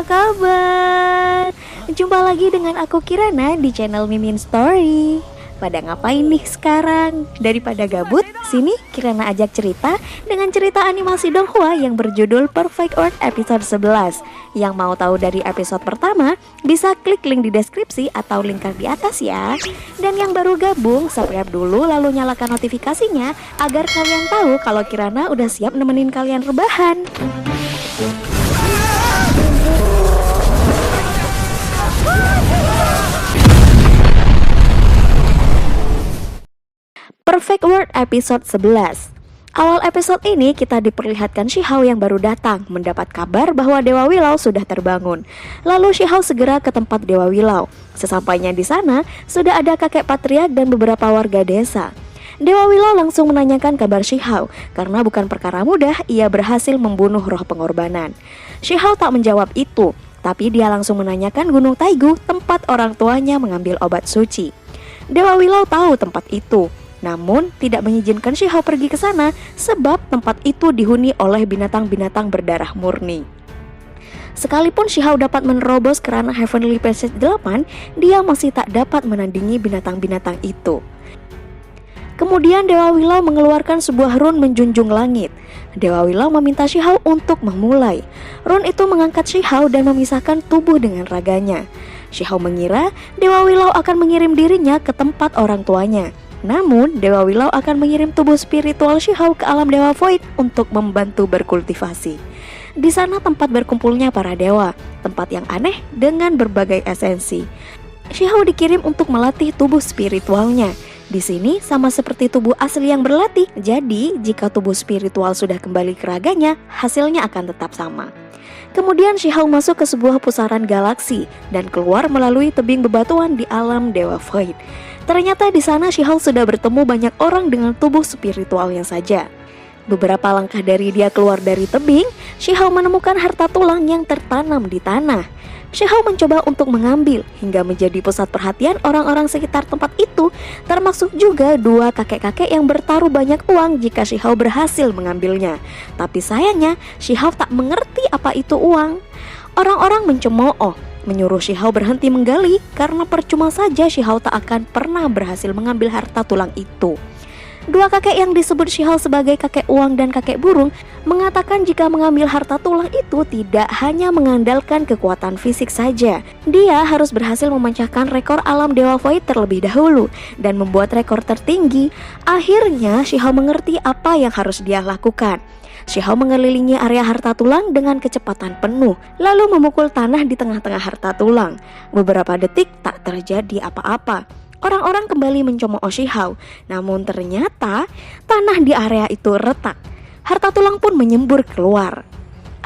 kabar? Jumpa lagi dengan aku Kirana di channel Mimin Story. Pada ngapain nih sekarang? Daripada gabut, sini Kirana ajak cerita dengan cerita animasi Donghua yang berjudul Perfect World episode 11. Yang mau tahu dari episode pertama, bisa klik link di deskripsi atau link card di atas ya. Dan yang baru gabung, subscribe dulu lalu nyalakan notifikasinya agar kalian tahu kalau Kirana udah siap nemenin kalian rebahan. Perfect World episode 11. Awal episode ini kita diperlihatkan Shihao yang baru datang mendapat kabar bahwa Dewa Willow sudah terbangun. Lalu Shihao segera ke tempat Dewa Willow. Sesampainya di sana, sudah ada kakek patriark dan beberapa warga desa. Dewa Willow langsung menanyakan kabar Shihao karena bukan perkara mudah ia berhasil membunuh roh pengorbanan. Shihao tak menjawab itu, tapi dia langsung menanyakan Gunung Taigu, tempat orang tuanya mengambil obat suci. Dewa Willow tahu tempat itu, namun tidak mengizinkan Shihao pergi ke sana sebab tempat itu dihuni oleh binatang-binatang berdarah murni. Sekalipun Shihao dapat menerobos ke ranah Heavenly Passage 8, dia masih tak dapat menandingi binatang-binatang itu. Kemudian Dewa Willow mengeluarkan sebuah rune menjunjung langit. Dewa Willow meminta Shihao untuk memulai. Rune itu mengangkat Shihao dan memisahkan tubuh dengan raganya. Shihao mengira Dewa Willow akan mengirim dirinya ke tempat orang tuanya. Namun, Dewa Willow akan mengirim tubuh spiritual Shihao ke alam Dewa Void untuk membantu berkultivasi. Di sana tempat berkumpulnya para dewa, tempat yang aneh dengan berbagai esensi. Shihao dikirim untuk melatih tubuh spiritualnya. Di sini sama seperti tubuh asli yang berlatih, jadi jika tubuh spiritual sudah kembali ke raganya, hasilnya akan tetap sama. Kemudian Shihao masuk ke sebuah pusaran galaksi dan keluar melalui tebing bebatuan di alam Dewa Void. Ternyata di sana Shihao sudah bertemu banyak orang dengan tubuh spiritualnya saja. Beberapa langkah dari dia keluar dari tebing, Shihao menemukan harta tulang yang tertanam di tanah. Shihao mencoba untuk mengambil hingga menjadi pusat perhatian orang-orang sekitar tempat itu, termasuk juga dua kakek-kakek yang bertaruh banyak uang jika Shihao berhasil mengambilnya. Tapi sayangnya Shihao tak mengerti apa itu uang. Orang-orang mencemooh, menyuruh Shihao berhenti menggali karena percuma saja Shihao tak akan pernah berhasil mengambil harta tulang itu. Dua kakek yang disebut Shihao sebagai kakek uang dan kakek burung mengatakan jika mengambil harta tulang itu tidak hanya mengandalkan kekuatan fisik saja. Dia harus berhasil memecahkan rekor alam Dewa Void terlebih dahulu dan membuat rekor tertinggi. Akhirnya Shihao mengerti apa yang harus dia lakukan. Shihao mengelilingi area harta tulang dengan kecepatan penuh, lalu memukul tanah di tengah-tengah harta tulang. Beberapa detik tak terjadi apa-apa. Orang-orang kembali mencemooh Shihao, namun ternyata tanah di area itu retak. Harta tulang pun menyembur keluar.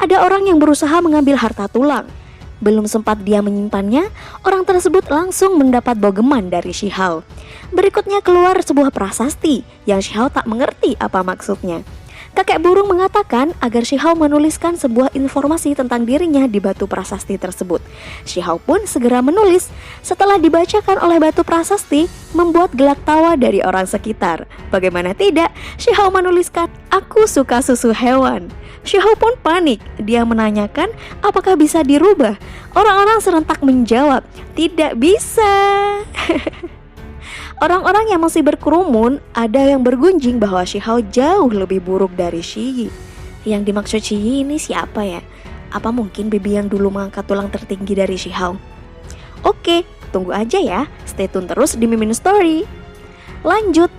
Ada orang yang berusaha mengambil harta tulang. Belum sempat dia menyimpannya, orang tersebut langsung mendapat bogeman dari Shihao. Berikutnya keluar sebuah prasasti yang Shihao tak mengerti apa maksudnya. Kakek burung mengatakan agar Shihao menuliskan sebuah informasi tentang dirinya di batu prasasti tersebut. Shihao pun segera menulis. Setelah dibacakan oleh batu prasasti, membuat gelak tawa dari orang sekitar. Bagaimana tidak, Shihao menuliskan, "Aku suka susu hewan." Shihao pun panik. Dia menanyakan apakah bisa dirubah. Orang-orang serentak menjawab, "Tidak bisa." Orang-orang yang masih berkerumun ada yang bergunjing bahwa Shihao jauh lebih buruk dari Shiyi. Yang dimaksud Shiyi ini siapa ya? Apa mungkin bibi yang dulu mengangkat tulang tertinggi dari Shihao? Oke, tunggu aja ya. Stay tune terus di Mimin Story. Lanjut.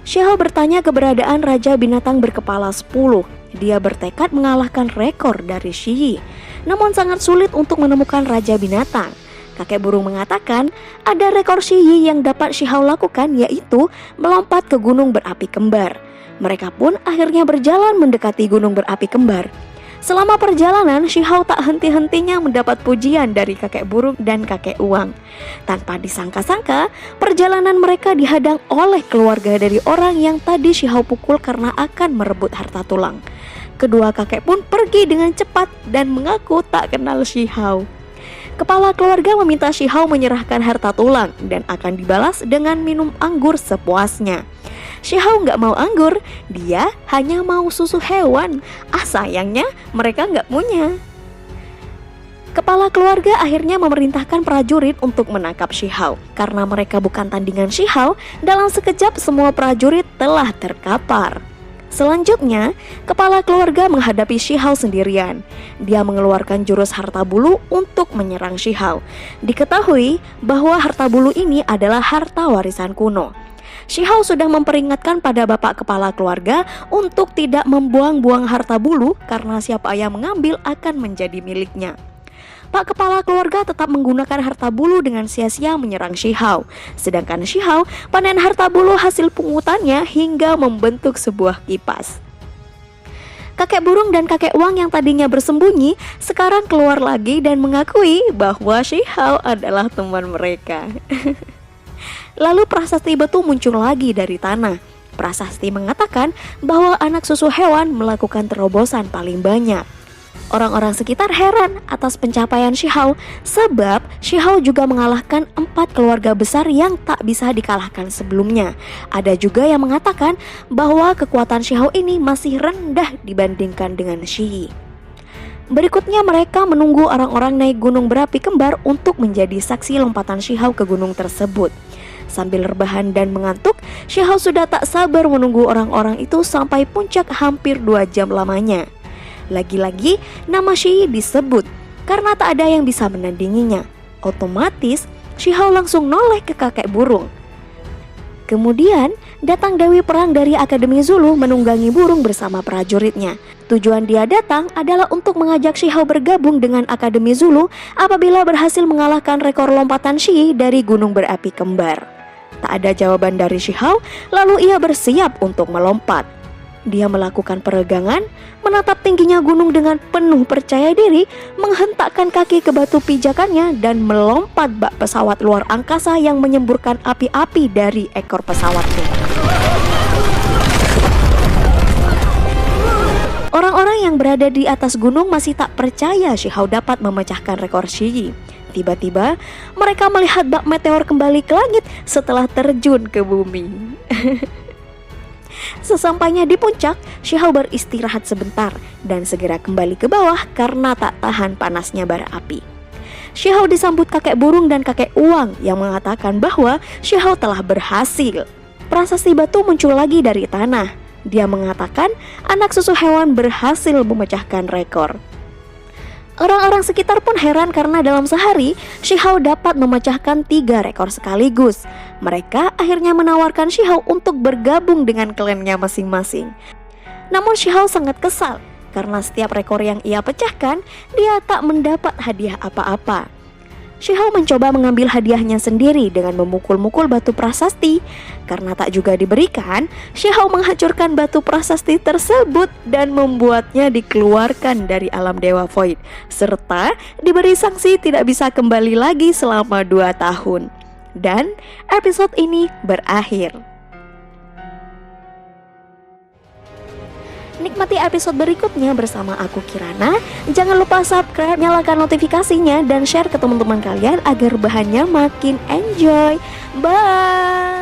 Shihao bertanya keberadaan Raja Binatang berkepala 10. Dia bertekad mengalahkan rekor dari Shiyi. Namun sangat sulit untuk menemukan Raja Binatang. Kakek burung mengatakan ada rekor Shiyi yang dapat Shihao lakukan, yaitu melompat ke gunung berapi kembar. Mereka pun akhirnya berjalan mendekati gunung berapi kembar. Selama perjalanan, Shihao tak henti-hentinya mendapat pujian dari kakek burung dan kakek uang. Tanpa disangka-sangka, perjalanan mereka dihadang oleh keluarga dari orang yang tadi Shihao pukul karena akan merebut harta tulang. Kedua kakek pun pergi dengan cepat dan mengaku tak kenal Shihao. Kepala keluarga meminta Shihao menyerahkan harta tulang dan akan dibalas dengan minum anggur sepuasnya. Shihao nggak mau anggur, dia hanya mau susu hewan. Sayangnya mereka nggak punya. Kepala keluarga akhirnya memerintahkan prajurit untuk menangkap Shihao. Karena mereka bukan tandingan Shihao, dalam sekejap semua prajurit telah terkapar. Selanjutnya, kepala keluarga menghadapi Shihao sendirian. Dia mengeluarkan jurus harta bulu untuk menyerang Shihao. Diketahui bahwa harta bulu ini adalah harta warisan kuno. Shihao sudah memperingatkan pada bapak kepala keluarga untuk tidak membuang-buang harta bulu karena siapa yang mengambil akan menjadi miliknya. Pak kepala keluarga tetap menggunakan harta bulu dengan sia-sia menyerang Shihao. Sedangkan Shihao panen harta bulu hasil pungutannya hingga membentuk sebuah kipas. Kakek burung dan kakek uang yang tadinya bersembunyi sekarang keluar lagi dan mengakui bahwa Shihao adalah teman mereka. Lalu prasasti batu muncul lagi dari tanah. Prasasti mengatakan bahwa anak susu hewan melakukan terobosan paling banyak. Orang-orang sekitar heran atas pencapaian Shihao sebab Shihao juga mengalahkan 4 keluarga besar yang tak bisa dikalahkan sebelumnya. Ada juga yang mengatakan bahwa kekuatan Shihao ini masih rendah dibandingkan dengan Shi. Berikutnya mereka menunggu orang-orang naik gunung berapi kembar untuk menjadi saksi lompatan Shihao ke gunung tersebut. Sambil rebahan dan mengantuk, Shihao sudah tak sabar menunggu orang-orang itu sampai puncak hampir 2 jam lamanya. Lagi-lagi nama Shi disebut karena tak ada yang bisa menandinginya. Otomatis Shihao langsung noleh ke kakek burung. Kemudian datang Dewi Perang dari Akademi Zulu menunggangi burung bersama prajuritnya. Tujuan dia datang adalah untuk mengajak Shihao bergabung dengan Akademi Zulu apabila berhasil mengalahkan rekor lompatan Shi dari gunung berapi kembar. Tak ada jawaban dari Shihao, lalu ia bersiap untuk melompat. Dia melakukan peregangan, menatap tingginya gunung dengan penuh percaya diri, menghentakkan kaki ke batu pijakannya dan melompat bak pesawat luar angkasa yang menyemburkan api-api dari ekor pesawatnya. Orang-orang yang berada di atas gunung masih tak percaya Shihao dapat memecahkan rekor Shi. Tiba-tiba mereka melihat bak meteor kembali ke langit setelah terjun ke bumi. Sesampainya di puncak, Shihao beristirahat sebentar dan segera kembali ke bawah karena tak tahan panasnya bara api. Shihao disambut kakek burung dan kakek uang yang mengatakan bahwa Shihao telah berhasil. Prasasti batu muncul lagi dari tanah. Dia mengatakan anak susu hewan berhasil memecahkan rekor. Orang-orang sekitar pun heran karena dalam sehari Shihao dapat memecahkan 3 rekor sekaligus. Mereka akhirnya menawarkan Shihao untuk bergabung dengan klannya masing-masing. Namun Shihao sangat kesal karena setiap rekor yang ia pecahkan dia tak mendapat hadiah apa-apa. Shihao mencoba mengambil hadiahnya sendiri dengan memukul-mukul batu prasasti. Karena tak juga diberikan, Shihao menghancurkan batu prasasti tersebut dan membuatnya dikeluarkan dari alam Dewa Void, serta diberi sanksi tidak bisa kembali lagi selama 2 tahun. Dan episode ini berakhir. Nikmati episode berikutnya bersama aku Kirana. Jangan lupa subscribe, nyalakan notifikasinya, dan share ke teman-teman kalian agar bahannya makin enjoy. Bye.